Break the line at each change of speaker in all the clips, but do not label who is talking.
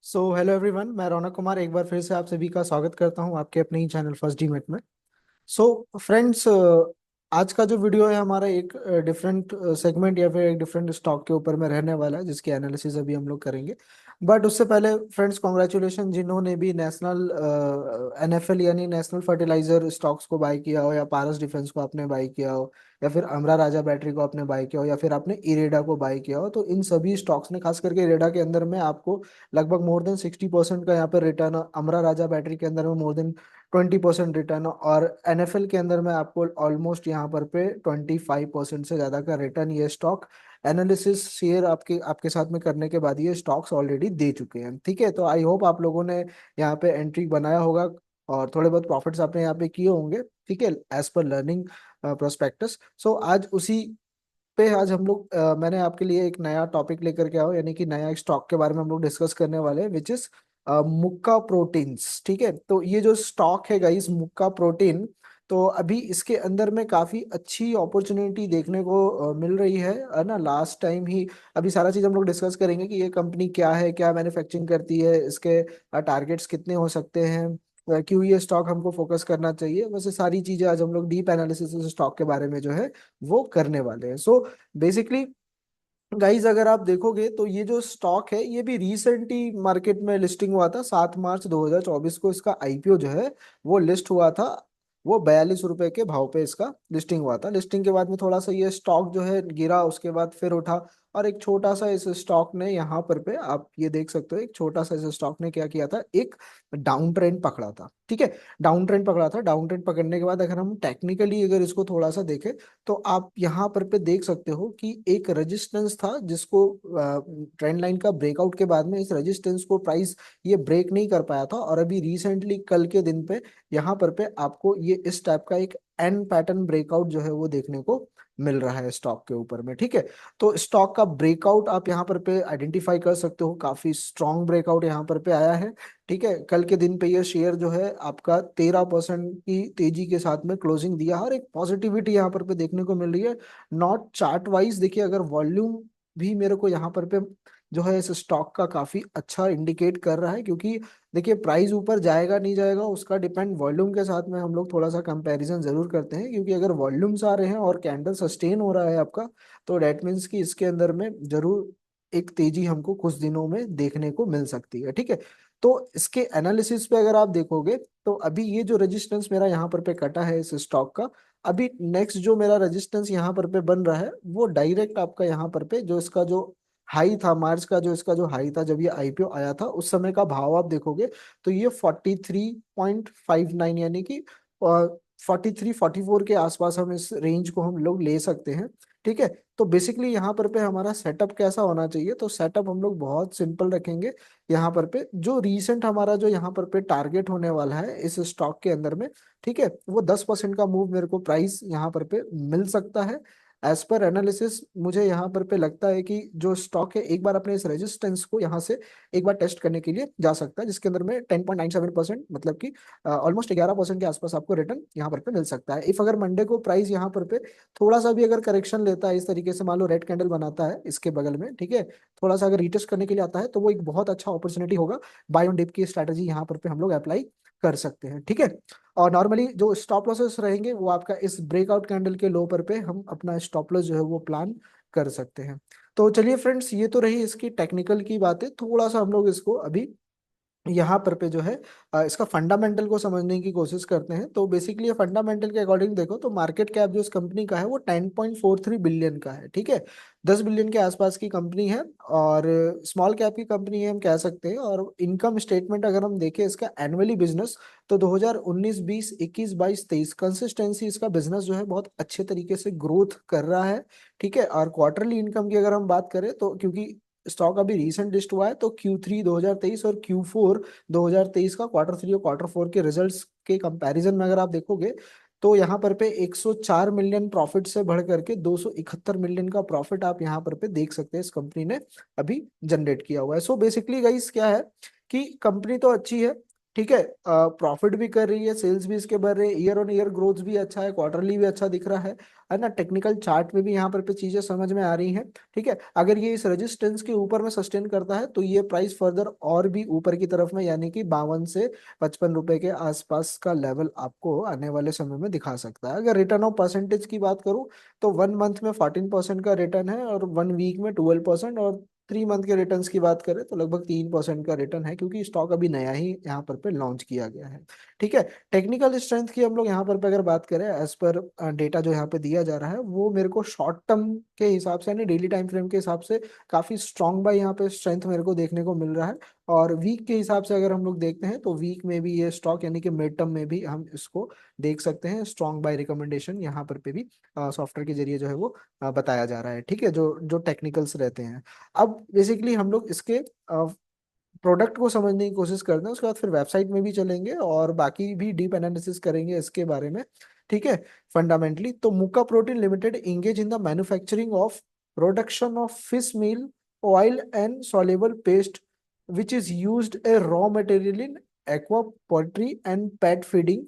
Hello everyone, मैं रौनक कुमार एक बार फिर से आप सभी का स्वागत करता हूं आपके अपने ही चैनल फर्स्ट डीमेट में। सो फ्रेंड्स, आज का जो वीडियो है हमारा एक डिफरेंट सेगमेंट या फिर एक डिफरेंट स्टॉक के ऊपर में रहने वाला है, जिसकी एनालिसिस अभी हम लोग करेंगे। बट उससे पहले फ्रेंड्स, कॉन्ग्रेचुलेशन जिन्होंने भी नेशनल एनएफएल यानी नेशनल फर्टिलाइजर स्टॉक्स को बाय किया हो, या पारस डिफेंस को आपने बाय किया हो, या फिर अमरा राजा बैटरी को आपने बाय किया हो, या फिर आपने इरेडा को बाय किया हो। तो इन सभी स्टॉक्स ने, खास करके इरेडा के अंदर में आपको लगभग मोर देन 60% का यहाँ पर रिटर्न, अमरा राजा बैटरी के अंदर में मोर देन 20% रिटर्न, और एनएफएल के अंदर में आपको ऑलमोस्ट यहाँ पर पे 25% से ज्यादा का रिटर्न ये स्टॉक एनालिसिस शेयर आपके आपके साथ में करने के बाद ये स्टॉक्स ऑलरेडी दे चुके हैं। ठीक है, तो आई होप आप लोगों ने यहाँ पे एंट्री बनाया होगा और थोड़े बहुत प्रॉफिट्स आपने यहाँ पे किए होंगे। ठीक है, एज पर लर्निंग प्रोस्पेक्टस। सो आज उसी पे आज हम लोग मैंने आपके लिए एक नया टॉपिक लेकर के आओ, यानी कि नया एक स्टॉक के बारे में हम लोग डिस्कस करने वाले हैं, विच इज मुक्का प्रोटीन्स। ठीक है, तो ये जो स्टॉक है गाइस, मुक्का प्रोटीन, तो अभी इसके अंदर में काफी अच्छी अपॉर्चुनिटी देखने को मिल रही है ना। लास्ट टाइम ही अभी सारा चीज हम लोग डिस्कस करेंगे कि ये कंपनी क्या है, क्या मैन्युफैक्चरिंग करती है, इसके टारगेट्स कितने हो सकते हैं, क्यों ये स्टॉक हमको फोकस करना चाहिए। वैसे सारी चीजें आज हम लोग डीप एनालिसिस स्टॉक के बारे में जो है वो करने वाले हैं। सो बेसिकली गाइज, अगर आप देखोगे तो ये जो स्टॉक है ये भी रिसेंटली मार्केट में लिस्टिंग हुआ था। 7 मार्च 2024 को इसका आईपीओ जो है वो लिस्ट हुआ था। वो 42 रुपए के भाव पे इसका लिस्टिंग हुआ था। लिस्टिंग के बाद में थोड़ा सा ये स्टॉक जो है गिरा, उसके बाद फिर उठा, और एक छोटा सा इस स्टॉक ने यहाँ पर पे आप ये देख सकते हो, एक छोटा सा इस स्टॉक ने क्या किया था, एक डाउन ट्रेंड पकड़ा था। ठीक है, डाउन ट्रेंड पकड़ा था। डाउन ट्रेंड पकड़ने के बाद अगर हम टेक्निकली अगर इसको थोड़ा सा देखें, तो आप यहाँ पर पे देख सकते हो कि एक रेजिस्टेंस था, जिसको ट्रेंड लाइन का ब्रेकआउट के बाद में इस रेजिस्टेंस को प्राइस ये ब्रेक नहीं कर पाया था, और अभी रिसेंटली कल के दिन पे यहाँ पर पे आपको ये इस टाइप का एक एन पैटर्न ब्रेकआउट जो है वो देखने को मिल रहा है स्टॉक के ऊपर में। ठीक है, तो स्टॉक का ब्रेकआउट आप यहाँ पर पे आइडेंटिफाई कर सकते हो, काफी स्ट्रॉन्ग ब्रेकआउट यहाँ पर पे आया है। ठीक है, कल के दिन पे ये शेयर जो है आपका 13% की तेजी के साथ में क्लोजिंग दिया, और एक पॉजिटिविटी यहाँ पर पे देखने को मिल रही है। नॉट चार्ट वाइज देखिए, अगर वॉल्यूम भी मेरे को यहाँ पर पे जो है इस स्टॉक का काफी अच्छा इंडिकेट कर रहा है, क्योंकि देखिए प्राइस ऊपर जाएगा नहीं जाएगा उसका डिपेंड वॉल्यूम के साथ में हम लोग थोड़ा सा कंपैरिजन जरूर करते हैं, क्योंकि अगर वॉल्यूम्स आ रहे हैं और कैंडल सस्टेन हो रहा है आपका, तो डेट मीन्स कि इसके अंदर में जरूर एक तेजी हमको कुछ दिनों में देखने को मिल सकती है। ठीक है, तो इसके एनालिसिस पे अगर आप देखोगे, तो अभी ये जो रेजिस्टेंस मेरा यहाँ पर पे कटा है इस स्टॉक का, अभी नेक्स्ट जो मेरा रेजिस्टेंस यहाँ पर पे बन रहा है वो डायरेक्ट आपका यहाँ पर पे जो इसका जो हाई था, मार्च का जो इसका जो हाई था जब ये आईपीओ आया था, उस समय का भाव आप देखोगे तो ये 43.59, यानी कि 43-44 के आसपास हम इस रेंज को हम लोग ले सकते हैं। ठीक है, तो बेसिकली यहाँ पर पे हमारा सेटअप कैसा होना चाहिए, तो सेटअप हम लोग बहुत सिंपल रखेंगे। यहाँ पर पे जो रीसेंट हमारा जो यहाँ पर पे टारगेट होने वाला है इस स्टॉक के अंदर में, ठीक है, वो 10% का मूव मेरे को प्राइस यहाँ पर पे मिल सकता है। एज पर एनालिसिस मुझे यहाँ पर पे लगता है कि जो स्टॉक है एक बार अपने इस रेजिस्टेंस को यहाँ से एक बार टेस्ट करने के लिए जा सकता है, जिसके अंदर में 10.97%, मतलब कि ऑलमोस्ट 11% के आसपास आपको रिटर्न यहाँ पर पे मिल सकता है। इफ अगर मंडे को प्राइस यहाँ पर पे थोड़ा सा भी अगर करेक्शन लेता है, इस तरीके से मान लो रेड कैंडल बनाता है इसके बगल में, ठीक है, थोड़ा सा अगर रिटेस्ट करने के लिए आता है, तो वो एक बहुत अच्छा अपॉर्चुनिटी होगा। बाय ऑन डिप की स्ट्रैटेजी यहाँ पर पे हम लोग अप्लाई कर सकते हैं। ठीक है, और नॉर्मली जो स्टॉप लॉसेस रहेंगे वो आपका इस ब्रेकआउट कैंडल के लो पर पे हम अपना स्टॉप लॉस जो है वो प्लान कर सकते हैं। तो चलिए फ्रेंड्स, ये तो रही इसकी टेक्निकल की बातें। थोड़ा सा हम लोग इसको अभी यहाँ पर पे जो है इसका फंडामेंटल को समझने की कोशिश करते हैं। तो बेसिकली ये फंडामेंटल के अकॉर्डिंग देखो तो मार्केट कैप जो इस कंपनी का है वो 10.43 बिलियन का है। ठीक है, 10 बिलियन के आसपास की कंपनी है, और स्मॉल कैप की कंपनी है हम कह सकते हैं। और इनकम स्टेटमेंट अगर हम देखें इसका एनुअली बिजनेस, तो 2019 20 21 22 23 कंसिस्टेंसी इसका बिजनेस जो है बहुत अच्छे तरीके से ग्रोथ कर रहा है। ठीक है, और क्वार्टरली इनकम की अगर हम बात करें, तो क्योंकि स्टॉक अभी रीसेंट लिस्ट हुआ है, तो Q3 2023 और Q4 2023 का क्वार्टर 3 और क्वार्टर 4 के रिजल्ट्स के कंपैरिजन में अगर आप देखोगे, तो यहाँ पर पे 104 मिलियन प्रॉफिट से बढ़ करके 271 मिलियन का प्रॉफिट आप यहाँ पर पे देख सकते हैं इस कंपनी ने अभी जनरेट किया हुआ है। सो बेसिकली गाइस क्या है कि कंपनी तो अच्छी है, ठीक है, प्रॉफिट भी कर रही है, सेल्स भी इसके बढ़ रहे हैं, ईयर ऑन ईयर ग्रोथ भी अच्छा है, क्वार्टरली भी अच्छा दिख रहा है ना। टेक्निकल चार्ट में भी यहाँ पर पे चीजें समझ में आ रही हैं। ठीक है, अगर ये इस रेजिस्टेंस के ऊपर में सस्टेन करता है तो ये प्राइस फर्दर और भी ऊपर की तरफ में, यानी कि 52 से 55 रुपए के आसपास का लेवल आपको आने वाले समय में दिखा सकता है। अगर रिटर्न ऑफ परसेंटेज की बात करूं तो 1 मंथ में 14% का रिटर्न है, और 1 वीक में 12%, और 3 मंथ के रिटर्न्स की बात करें तो लगभग 3% का रिटर्न है, क्योंकि स्टॉक अभी नया ही यहाँ पर पे लॉन्च किया गया है। ठीक है, टेक्निकल स्ट्रेंथ की हम लोग यहाँ पर पे अगर बात करें, एज पर डेटा जो यहाँ पे दिया जा रहा है, वो मेरे को शॉर्ट टर्म के हिसाब से यानी डेली टाइम फ्रेम के हिसाब से काफी स्ट्रांग बाय यहाँ पे स्ट्रेंथ मेरे को देखने को मिल रहा है। और वीक के हिसाब से अगर हम लोग देखते हैं तो वीक में भी ये स्टॉक यानी कि मिड टर्म में भी हम इसको देख सकते हैं, स्ट्रांग बाय रिकमेंडेशन यहाँ पर पे भी सॉफ्टवेयर के जरिए जो है वो बताया जा रहा है। ठीक है, जो जो टेक्निकल्स रहते हैं। अब बेसिकली हम लोग इसके प्रोडक्ट को समझने की कोशिश करते हैं, उसके बाद फिर वेबसाइट में भी चलेंगे और बाकी भी डीप एनालिसिस करेंगे इसके बारे में। ठीक है, फंडामेंटली तो Mukka protein limited engage in the manufacturing of production of fish meal, oil and soluble paste which is used a raw material in aqua poultry and pet feeding.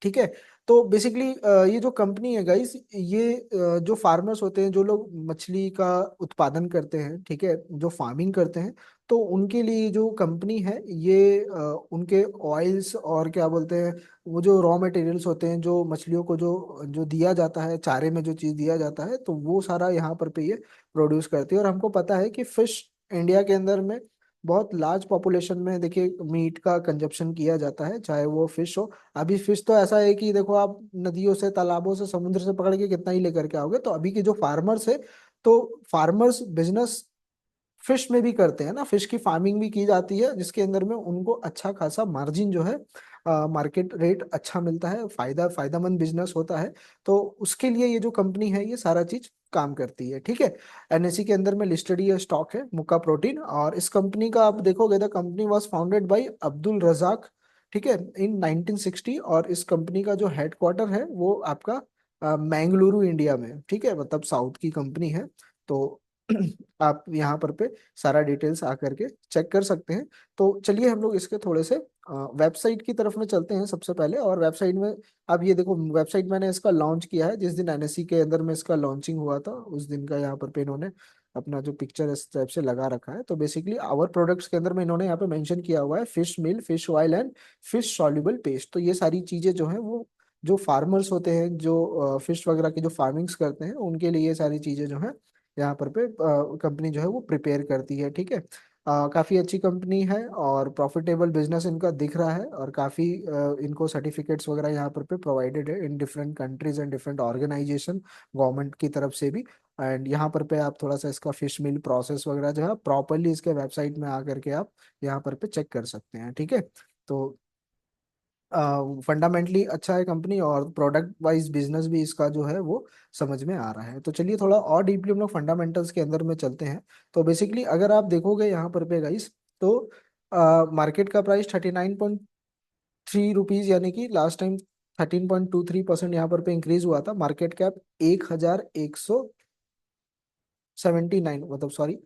ठीक है, तो बेसिकली ये जो कंपनी है गाइस, ये जो farmers होते हैं, जो लोग मछली का उत्पादन करते हैं, ठीक है, जो फार्मिंग करते हैं, तो उनके लिए जो कंपनी है ये उनके ऑयल्स और क्या बोलते हैं, वो जो रॉ मटेरियल्स होते हैं, जो मछलियों को जो जो दिया जाता है, चारे में जो चीज़ दिया जाता है, तो वो सारा यहाँ पर पे ये प्रोड्यूस करती है। और हमको पता है कि फिश इंडिया के अंदर में बहुत लार्ज पॉपुलेशन में देखिए मीट का कंजप्शन किया जाता है, चाहे वो फिश हो। अभी फिश तो ऐसा है कि देखो आप नदियों से, तालाबों से, समुद्र से पकड़ के कितना ही लेकर के आओगे, तो अभी के जो फार्मर्स है, तो फार्मर्स बिजनेस फिश में भी करते हैं ना, फिश की फार्मिंग भी की जाती है, जिसके अंदर में उनको अच्छा खासा मार्जिन जो है, मार्केट रेट अच्छा मिलता है, फायदामंद बिजनेस होता है। तो उसके लिए ये जो कंपनी है ये सारा चीज काम करती है। ठीक है, एनएससी के अंदर में लिस्टेड ये स्टॉक है मुक्का प्रोटीन, और इस कंपनी का आप देखोगे the company was founded by Abdul Razak, ठीक है, इन 1960। और इस कंपनी का जो हेडक्वार्टर है वो आपका मैंगलुरु इंडिया में, ठीक है, मतलब साउथ की कंपनी है। तो आप यहाँ पर पे सारा डिटेल्स आकर के चेक कर सकते हैं। तो चलिए हम लोग इसके थोड़े से वेबसाइट की तरफ में चलते हैं सबसे पहले। और वेबसाइट में अब ये देखो, वेबसाइट मैंने इसका लॉन्च किया है जिस दिन एनएससी के अंदर में इसका लॉन्चिंग हुआ था, उस दिन का यहाँ पर पे इन्होंने अपना जो पिक्चर इस टाइप से लगा रखा है। तो बेसिकली आवर प्रोडक्ट्स के अंदर में इन्होंने यहाँ पे मेंशन किया हुआ है fish meal, fish oil and fish soluble paste. तो ये सारी चीजें जो है वो जो फार्मर्स होते हैं, जो फिश वगैरह की जो फार्मिंग्स करते हैं, उनके लिए ये सारी चीजें जो है यहाँ पर पे कंपनी जो है वो प्रिपेयर करती है। ठीक है, काफी अच्छी कंपनी है और प्रॉफिटेबल बिजनेस इनका दिख रहा है, और काफी इनको सर्टिफिकेट्स वगैरह यहाँ पर पे प्रोवाइडेड है in different countries and different organisation, government की तरफ से भी। एंड यहाँ पर पे आप थोड़ा सा इसका फिश मिल प्रोसेस वगैरह जो है प्रॉपरली इसके वेबसाइट में आकर के आप यहाँ पर पे चेक कर सकते हैं। ठीक है, तो फंडामेंटली अच्छा है कंपनी, और प्रोडक्ट वाइज बिजनेस भी इसका जो है वो समझ में आ रहा है। तो चलिए थोड़ा और डीपली हम लोग फंडामेंटल्स के अंदर में चलते हैं। तो बेसिकली अगर आप देखोगे यहाँ पर पे गाइस, तो मार्केट का प्राइस 39.3 रुपीज, यानी कि लास्ट टाइम 13.23% यहाँ पर पे इंक्रीज हुआ था। मार्केट कैप 1179, मतलब सॉरी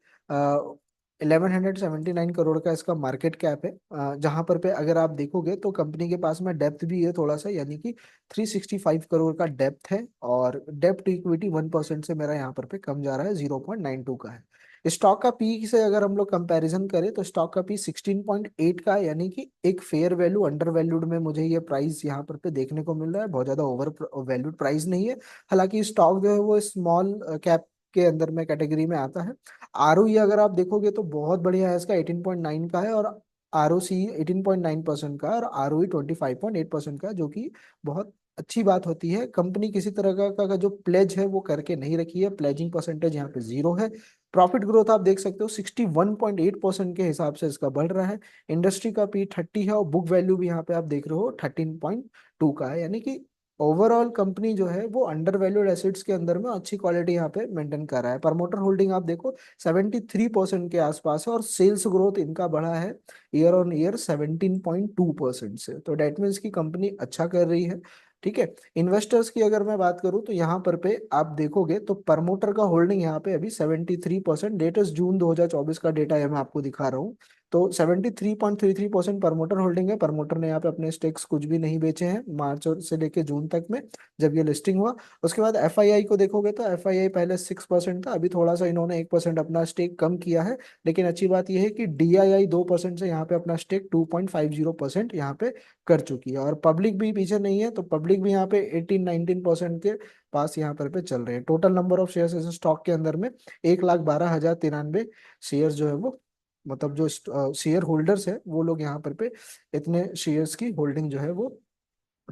1179 करोड़ का इसका मार्केट कैप है। जहां पर पे अगर आप देखोगे तो कंपनी के पास में डेप्थ भी है थोड़ा सा, यानी कि 365 करोड़ का डेप्थ है, और डेप्ट टू इक्विटी 1% से मेरा यहाँ पर पे कम जा रहा है, 0.92 का है। स्टॉक का पी से अगर हम लोग कंपैरिजन करें तो स्टॉक का पी 16.8 का है, यानी कि एक फेयर वैल्यू अंडर वैल्यूड में मुझे ये प्राइस यहाँ पर पे देखने को मिल रहा है, बहुत ज्यादा ओवर वैल्यूड प्राइस नहीं है। हालांकि स्टॉक जो है वो स्मॉल कैप के अंदर में कैटेगरी में आता है। आरओई अगर आप देखोगे तो बहुत बढ़िया है, इसका 18.9 का है, और आरओसी 18.9% का है, और आरओई 25.8% का है, जो कि बहुत अच्छी बात होती है। कंपनी किसी तरह का जो प्लेज है वो करके नहीं रखी है, प्लेजिंग परसेंटेज यहाँ पे 0 है। प्रॉफिट ग्रोथ आप देख सकते हो 61.8% के हिसाब से इसका बढ़ रहा है। इंडस्ट्री का पी 30 है, और बुक वैल्यू भी यहाँ पे आप देख रहे हो 13.2 का है, यानी कि ओवरऑल कंपनी जो है वो अंडर वैल्यूड एसेट्स के अंदर में अच्छी क्वालिटी यहाँ पे मेंटेन कर रहा है। प्रमोटर होल्डिंग आप देखो 73% के आसपास है, और सेल्स ग्रोथ इनका बढ़ा है ईयर ऑन ईयर 17.2% से। तो डेट मीन्स की कंपनी अच्छा कर रही है। ठीक है, इन्वेस्टर्स की अगर मैं बात करूं तो यहाँ पर पे आप देखोगे तो प्रमोटर का होल्डिंग यहाँ पे अभी 73%, डेट इज जून 2024 का डेटा है, मैं आपको दिखा रहा हूँ। तो 73.33% प्रमोटर होल्डिंग है। प्रमोटर ने यहाँ पे अपने स्टेक्स कुछ भी नहीं बेचे हैं मार्च और से लेके जून तक में, जब ये लिस्टिंग हुआ। उसके बाद एफआईआई को देखोगे तो एफआईआई पहले 6% था, अभी थोड़ा सा इन्होंने 1% अपना स्टेक कम किया है। लेकिन अच्छी बात यह है कि डीआईआई 2% से यहाँ पे अपना स्टेक 2.50% यहाँ पे कर चुकी है। और पब्लिक भी पीछे नहीं है, तो पब्लिक भी यहाँ पे 18-19% के पास यहाँ पर पे चल रहे हैं। टोटल नंबर ऑफ शेयर्स इस स्टॉक के अंदर में 1,12,093 शेयर जो है वो, मतलब जो शेयर होल्डर्स है वो लोग यहाँ पर पे इतने शेयर्स की होल्डिंग जो है वो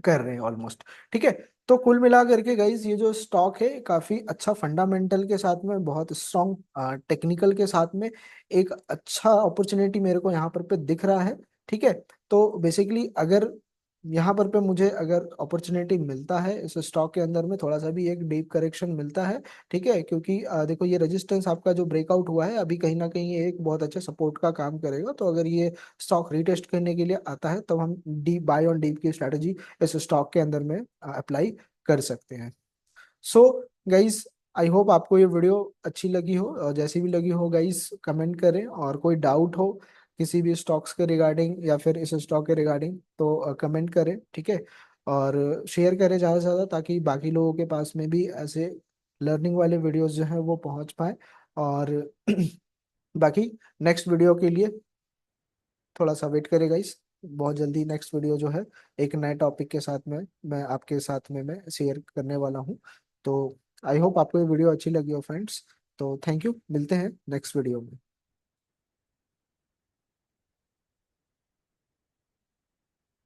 कर रहे हैं ऑलमोस्ट। ठीक है। तो कुल मिला करके गाइज ये जो स्टॉक है काफी अच्छा फंडामेंटल के साथ में, बहुत स्ट्रॉन्ग टेक्निकल के साथ में, एक अच्छा अपॉर्चुनिटी मेरे को यहाँ पर पे दिख रहा है। ठीक है। तो बेसिकली अगर यहाँ पर पे मुझे अगर अपॉर्चुनिटी मिलता है इस स्टॉक के अंदर में, थोड़ा सा भी एक डीप करेक्शन मिलता है, ठीक है, क्योंकि देखो ये रेजिस्टेंस आपका जो ब्रेकआउट हुआ है अभी, कहीं ना कहीं ये एक बहुत अच्छा सपोर्ट का काम करेगा। तो अगर ये स्टॉक रीटेस्ट करने के लिए आता है तो हम डीप बाय ऑन डीप की स्ट्रेटेजी इस स्टॉक के अंदर में अप्लाई कर सकते हैं। सो गाइस, आई होप आपको ये वीडियो अच्छी लगी हो, और जैसी भी लगी हो गाइस कमेंट करें, और कोई डाउट हो किसी भी स्टॉक्स के रिगार्डिंग या फिर इस स्टॉक के रिगार्डिंग तो कमेंट करें। ठीक है। और शेयर करें ज़्यादा से ज़्यादा, ताकि बाकी लोगों के पास में भी ऐसे लर्निंग वाले वीडियोस जो हैं वो पहुंच पाए। और बाकी नेक्स्ट वीडियो के लिए थोड़ा सा वेट करें गाइस, बहुत जल्दी नेक्स्ट वीडियो जो है एक नए टॉपिक के साथ में मैं आपके साथ में मैं शेयर करने वाला हूँ। तो आई होप आपको ये वीडियो अच्छी लगी हो फ्रेंड्स। तो थैंक यू, मिलते हैं नेक्स्ट वीडियो में।